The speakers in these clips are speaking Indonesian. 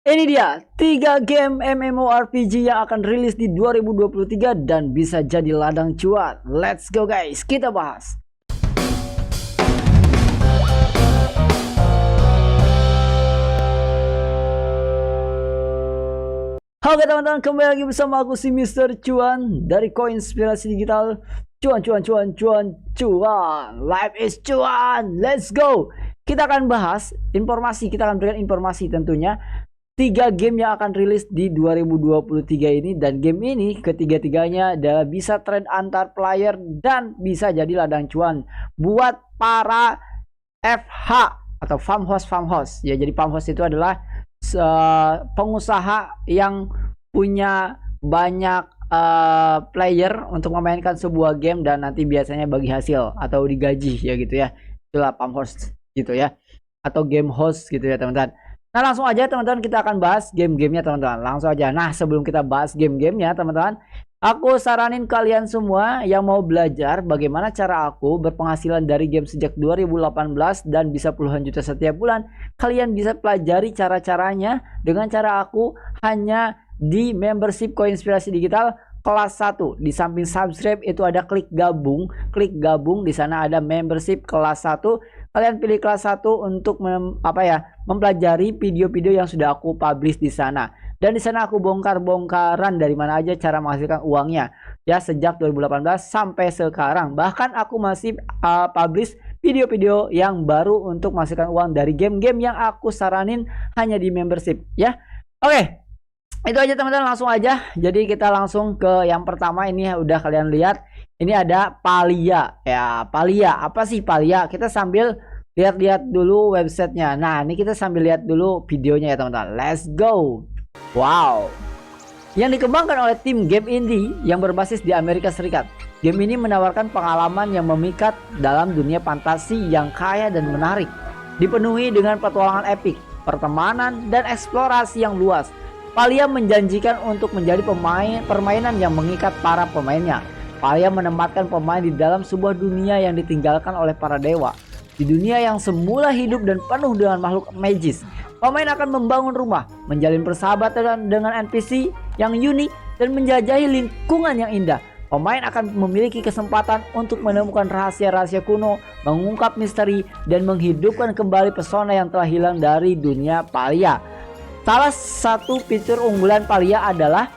Ini dia 3 game MMORPG yang akan rilis di 2023 dan bisa jadi ladang cuan. Let's go guys, kita bahas. Halo teman-teman, kembali lagi bersama aku si Mr. Cuan dari Koinspirasi Digital. Cuan. Life is cuan. Let's go. Kita akan bahas informasi, kita akan berikan informasi tentunya 3 game yang akan rilis di 2023 ini, dan game ini ketiga-tiganya adalah bisa trend antar player dan bisa jadi ladang cuan buat para FH atau farm host ya. Jadi farm host itu adalah pengusaha yang punya banyak player untuk memainkan sebuah game dan nanti biasanya bagi hasil atau digaji ya gitu ya. Itulah farm host gitu ya, atau game host gitu ya teman-teman. Nah langsung aja teman-teman, kita akan bahas game-gamenya teman-teman, langsung aja. Nah sebelum kita bahas game-gamenya teman-teman, aku saranin kalian semua yang mau belajar bagaimana cara aku berpenghasilan dari game sejak 2018 dan bisa puluhan juta setiap bulan. Kalian bisa pelajari cara-caranya dengan cara aku hanya di membership Koinspirasi Digital kelas 1. Di samping subscribe itu ada klik gabung. Klik gabung, di sana ada membership kelas 1. Kalian pilih kelas 1 untuk mempelajari video-video yang sudah aku publish di sana. Dan di sana aku bongkar-bongkaran dari mana aja cara menghasilkan uangnya ya, sejak 2018 sampai sekarang. Bahkan aku masih publish video-video yang baru untuk menghasilkan uang dari game-game yang aku saranin hanya di membership ya. Oke. Itu aja teman-teman, langsung aja. Jadi kita langsung ke yang pertama. Ini udah kalian lihat. Ini ada Palia ya. Palia, apa sih Palia? Kita sambil lihat-lihat dulu websitenya. Nah ini kita sambil lihat dulu videonya ya teman-teman. Let's go. Wow. Yang dikembangkan oleh tim game indie yang berbasis di Amerika Serikat. Game ini menawarkan pengalaman yang memikat dalam dunia fantasi yang kaya dan menarik, dipenuhi dengan petualangan epik, pertemanan, dan eksplorasi yang luas. Palia menjanjikan untuk menjadi permainan yang mengikat para pemainnya. Palia menempatkan pemain di dalam sebuah dunia yang ditinggalkan oleh para dewa. Di dunia yang semula hidup dan penuh dengan makhluk magis, pemain akan membangun rumah, menjalin persahabatan dengan NPC yang unik, dan menjajahi lingkungan yang indah. Pemain akan memiliki kesempatan untuk menemukan rahasia-rahasia kuno, mengungkap misteri, dan menghidupkan kembali pesona yang telah hilang dari dunia Palia. Salah satu fitur unggulan Palia adalah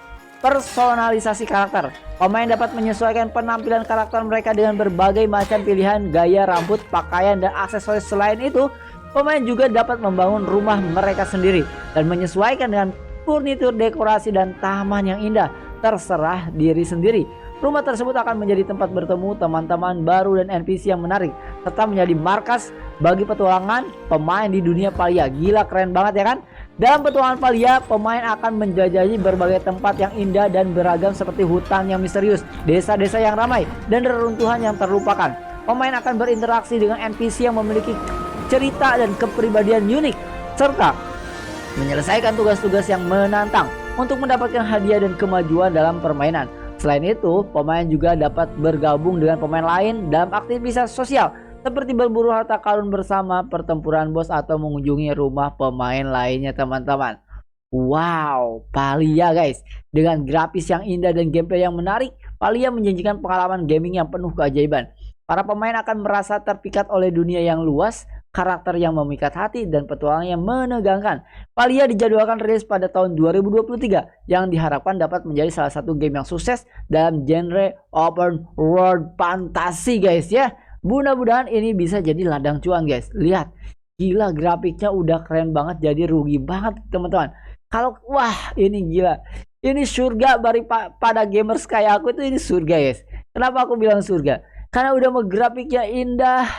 personalisasi karakter. Pemain dapat menyesuaikan penampilan karakter mereka dengan berbagai macam pilihan gaya rambut, pakaian, dan aksesoris. Selain itu, pemain juga dapat membangun rumah mereka sendiri dan menyesuaikan dengan furnitur, dekorasi, dan taman yang indah. Terserah diri sendiri. Rumah tersebut akan menjadi tempat bertemu teman-teman baru dan NPC yang menarik, serta menjadi markas bagi petualangan pemain di dunia Palia. Gila, keren banget ya kan? Dalam petualangan Palia, pemain akan menjelajahi berbagai tempat yang indah dan beragam seperti hutan yang misterius, desa-desa yang ramai, dan reruntuhan yang terlupakan. Pemain akan berinteraksi dengan NPC yang memiliki cerita dan kepribadian unik, serta menyelesaikan tugas-tugas yang menantang untuk mendapatkan hadiah dan kemajuan dalam permainan. Selain itu, pemain juga dapat bergabung dengan pemain lain dalam aktivitas sosial seperti berburu harta karun bersama, pertempuran bos, atau mengunjungi rumah pemain lainnya teman-teman. Wow, Palia guys. Dengan grafis yang indah dan gameplay yang menarik, Palia menjanjikan pengalaman gaming yang penuh keajaiban. Para pemain akan merasa terpikat oleh dunia yang luas, karakter yang memikat hati, dan petualangan yang menegangkan. Palia dijadwalkan rilis pada tahun 2023 yang diharapkan dapat menjadi salah satu game yang sukses dalam genre open world fantasi guys ya. Mudah-mudahan ini bisa jadi ladang cuan guys. Lihat, gila grafiknya udah keren banget, jadi rugi banget teman-teman. Kalau wah ini gila, ini surga bagi pada gamers kayak aku tuh, ini surga guys. Kenapa aku bilang surga? Karena udah grafiknya indah,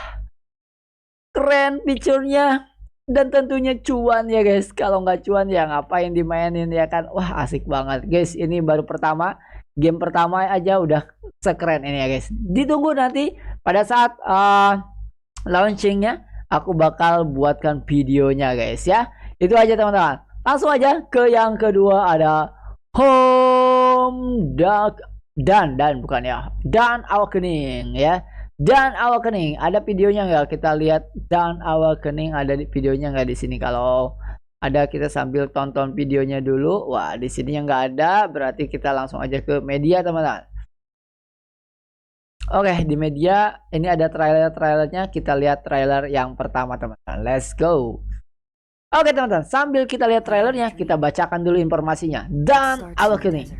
keren fiturnya, dan tentunya cuan ya guys. Kalau nggak cuan ya ngapain dimainin ya kan? Wah asik banget guys. Ini baru pertama, game pertama aja udah sekeren ini ya guys. Ditunggu nanti pada saat launchingnya, aku bakal buatkan videonya guys ya. Itu aja teman-teman. Langsung aja ke yang kedua, ada Home Dark dan bukan ya, Dan Awakening ya. Dan Awakening ada videonya nggak? Kita lihat Dan Awakening ada di videonya nggak di sini? Kalau ada, kita sambil tonton videonya dulu. Wah, di sini yang nggak ada, berarti kita langsung aja ke media teman-teman. Oke, di media ini ada trailernya. Kita lihat trailer yang pertama teman-teman. Let's go. Oke teman-teman, sambil kita lihat trailernya, kita bacakan dulu informasinya. Dawn Awakening.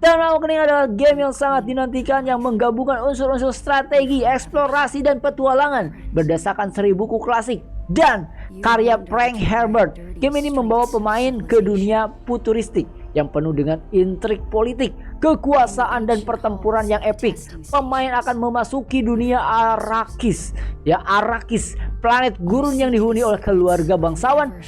Dawn Awakening adalah game yang sangat dinantikan yang menggabungkan unsur-unsur strategi, eksplorasi, dan petualangan berdasarkan seri buku klasik dan karya Frank Herbert. Game ini membawa pemain ke dunia futuristik yang penuh dengan intrik politik, kekuasaan, dan pertempuran yang epik. Pemain akan memasuki dunia Arrakis, planet gurun yang dihuni oleh keluarga bangsawan,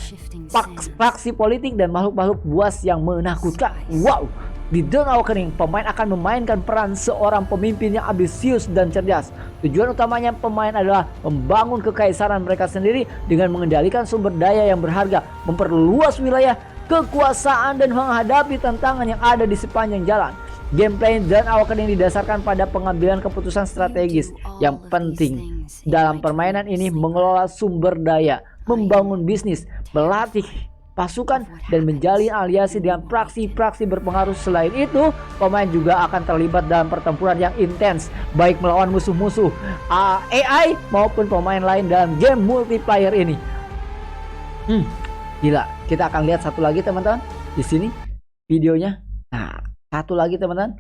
faksi politik, dan makhluk-makhluk buas yang menakutkan. Wow! Di Dawn Awakening, pemain akan memainkan peran seorang pemimpin yang ambisius dan cerdas. Tujuan utamanya pemain adalah membangun kekaisaran mereka sendiri dengan mengendalikan sumber daya yang berharga, memperluas wilayah kekuasaan, dan menghadapi tantangan yang ada di sepanjang jalan. Gameplay Dawn Awakening didasarkan pada pengambilan keputusan strategis yang penting dalam permainan ini, mengelola sumber daya, membangun bisnis, melatih pasukan, dan menjalin aliansi dengan praksi-praksi berpengaruh. Selain itu, pemain juga akan terlibat dalam pertempuran yang intens, baik melawan musuh-musuh AI maupun pemain lain dalam game multiplayer ini. Gila, kita akan lihat satu lagi teman-teman di sini videonya. Nah, satu lagi teman-teman.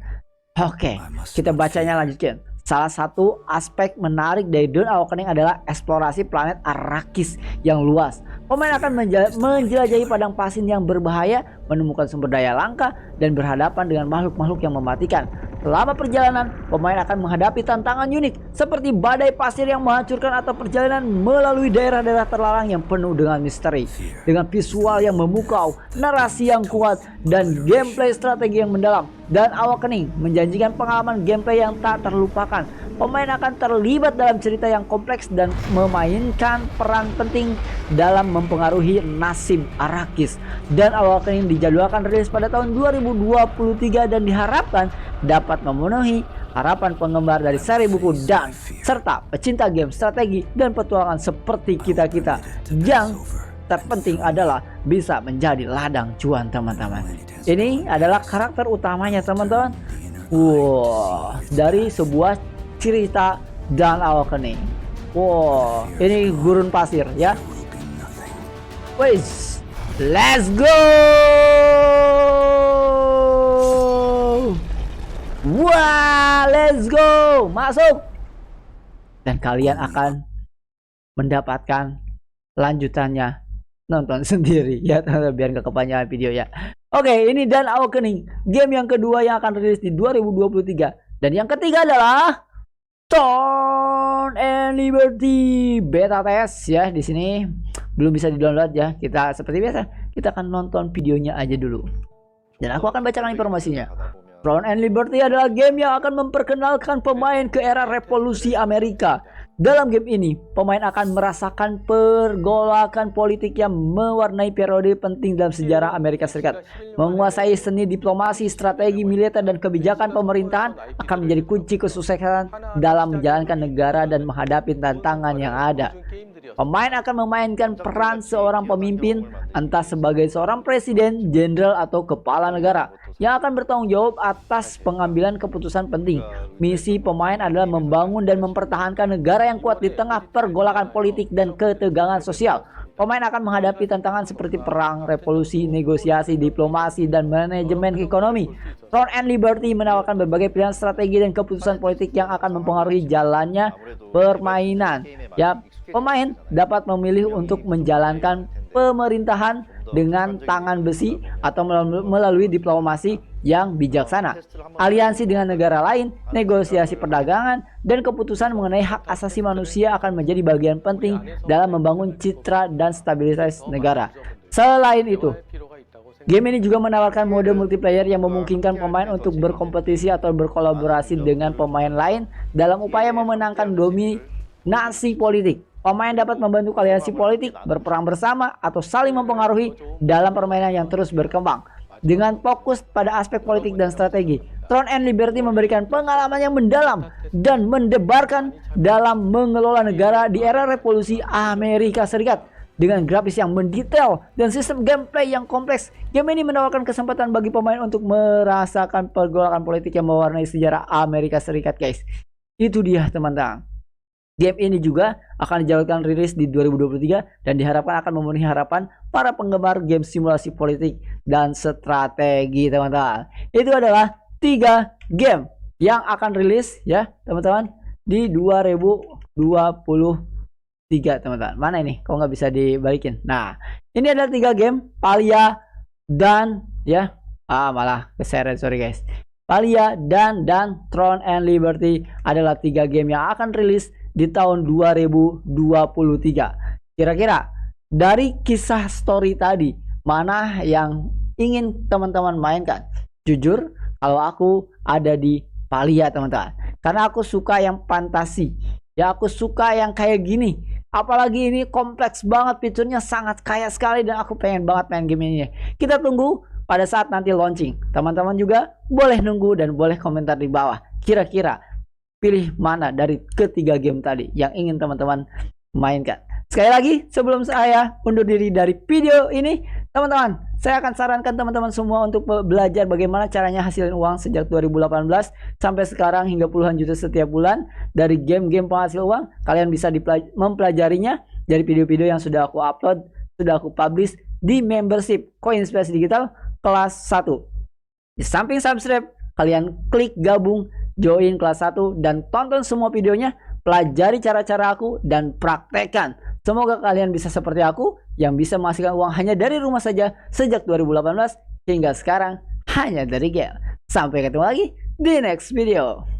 Oke, kita bacanya lanjutkan. Salah satu aspek menarik dari Dawn Awakening adalah eksplorasi planet Arrakis yang luas. Pemain akan menjelajahi padang pasir yang berbahaya, menemukan sumber daya langka, dan berhadapan dengan makhluk-makhluk yang mematikan. Selama perjalanan, pemain akan menghadapi tantangan unik seperti badai pasir yang menghancurkan atau perjalanan melalui daerah-daerah terlarang yang penuh dengan misteri. Dengan visual yang memukau, narasi yang kuat, dan gameplay strategi yang mendalam, Dawn Awakening menjanjikan pengalaman gameplay yang tak terlupakan. Pemain akan terlibat dalam cerita yang kompleks dan memainkan peran penting dalam mempengaruhi nasib Arrakis. Dawn Awakening dijadwalkan rilis pada tahun 2023 dan diharapkan dapat memenuhi harapan penggemar dari seri buku dan serta pecinta game strategi dan petualangan seperti kita-kita. Yang terpenting adalah bisa menjadi ladang cuan teman-teman. Ini adalah karakter utamanya teman-teman. Wow, dari sebuah cerita Dawn Awakening. Wow, ini gurun pasir ya. Wes, let's go. Wah, let's go. Masuk. Dan kalian akan mendapatkan lanjutannya. Nonton sendiri ya, biar gak kepanjangan video ya. Oke, ini Dawn Awakening, game yang kedua yang akan rilis di 2023. Dan yang ketiga adalah Throne and Liberty beta test ya. Di sini belum bisa di-download ya. Kita seperti biasa, kita akan nonton videonya aja dulu. Dan aku akan bacakan informasinya. Throne and Liberty adalah game yang akan memperkenalkan pemain ke era revolusi Amerika. Dalam game ini, pemain akan merasakan pergolakan politik yang mewarnai periode penting dalam sejarah Amerika Serikat. Menguasai seni diplomasi, strategi militer, dan kebijakan pemerintahan akan menjadi kunci kesuksesan dalam menjalankan negara dan menghadapi tantangan yang ada. Pemain akan memainkan peran seorang pemimpin, entah sebagai seorang presiden, jenderal, atau kepala negara, yang akan bertanggung jawab atas pengambilan keputusan penting. Misi pemain adalah membangun dan mempertahankan negara yang kuat di tengah pergolakan politik dan ketegangan sosial. Pemain akan menghadapi tantangan seperti perang, revolusi, negosiasi, diplomasi, dan manajemen ekonomi. Throne and Liberty menawarkan berbagai pilihan strategi dan keputusan politik yang akan mempengaruhi jalannya permainan. Ya, pemain dapat memilih untuk menjalankan pemerintahan dengan tangan besi atau melalui diplomasi yang bijaksana, aliansi dengan negara lain, negosiasi perdagangan, dan keputusan mengenai hak asasi manusia akan menjadi bagian penting dalam membangun citra dan stabilitas negara. Selain itu, game ini juga menawarkan mode multiplayer yang memungkinkan pemain untuk berkompetisi atau berkolaborasi dengan pemain lain dalam upaya memenangkan dominasi politik. Pemain dapat membentuk aliansi politik, berperang bersama, atau saling mempengaruhi dalam permainan yang terus berkembang. Dengan fokus pada aspek politik dan strategi, Throne and Liberty memberikan pengalaman yang mendalam dan mendebarkan dalam mengelola negara di era revolusi Amerika Serikat. Dengan grafis yang mendetail dan sistem gameplay yang kompleks, game ini menawarkan kesempatan bagi pemain untuk merasakan pergolakan politik yang mewarnai sejarah Amerika Serikat, guys. Itu dia teman-teman. Game ini juga akan dijadwalkan rilis di 2023 dan diharapkan akan memenuhi harapan para penggemar game simulasi politik dan strategi, teman-teman. Itu adalah 3 game yang akan rilis ya, teman-teman, di 2023, teman-teman. Mana ini? Kok nggak bisa dibalikin? Nah, ini adalah 3 game, Palia dan ya, malah keseret, sorry guys. Palia dan Throne and Liberty adalah 3 game yang akan rilis di tahun 2023. Kira-kira dari kisah story tadi, mana yang ingin teman-teman mainkan? Jujur, kalau aku ada di Palia, teman-teman, karena aku suka yang fantasi ya, aku suka yang kayak gini. Apalagi ini kompleks banget, fiturnya sangat kaya sekali, dan aku pengen banget main game ini. Kita tunggu pada saat nanti launching. Teman-teman juga boleh nunggu dan boleh komentar di bawah. Kira-kira pilih mana dari ketiga game tadi yang ingin teman-teman mainkan. Sekali lagi, sebelum saya undur diri dari video ini, teman-teman, saya akan sarankan teman-teman semua untuk belajar bagaimana caranya hasilin uang sejak 2018 sampai sekarang hingga puluhan juta setiap bulan dari game-game penghasil uang. Kalian bisa mempelajarinya dari video-video yang sudah aku upload, sudah aku publish di membership Koinspirasi Digital kelas 1. Di samping subscribe, kalian klik gabung, join kelas 1 dan tonton semua videonya, pelajari cara-cara aku dan praktekkan. Semoga kalian bisa seperti aku yang bisa menghasilkan uang hanya dari rumah saja sejak 2018 hingga sekarang hanya dari game. Sampai ketemu lagi di next video.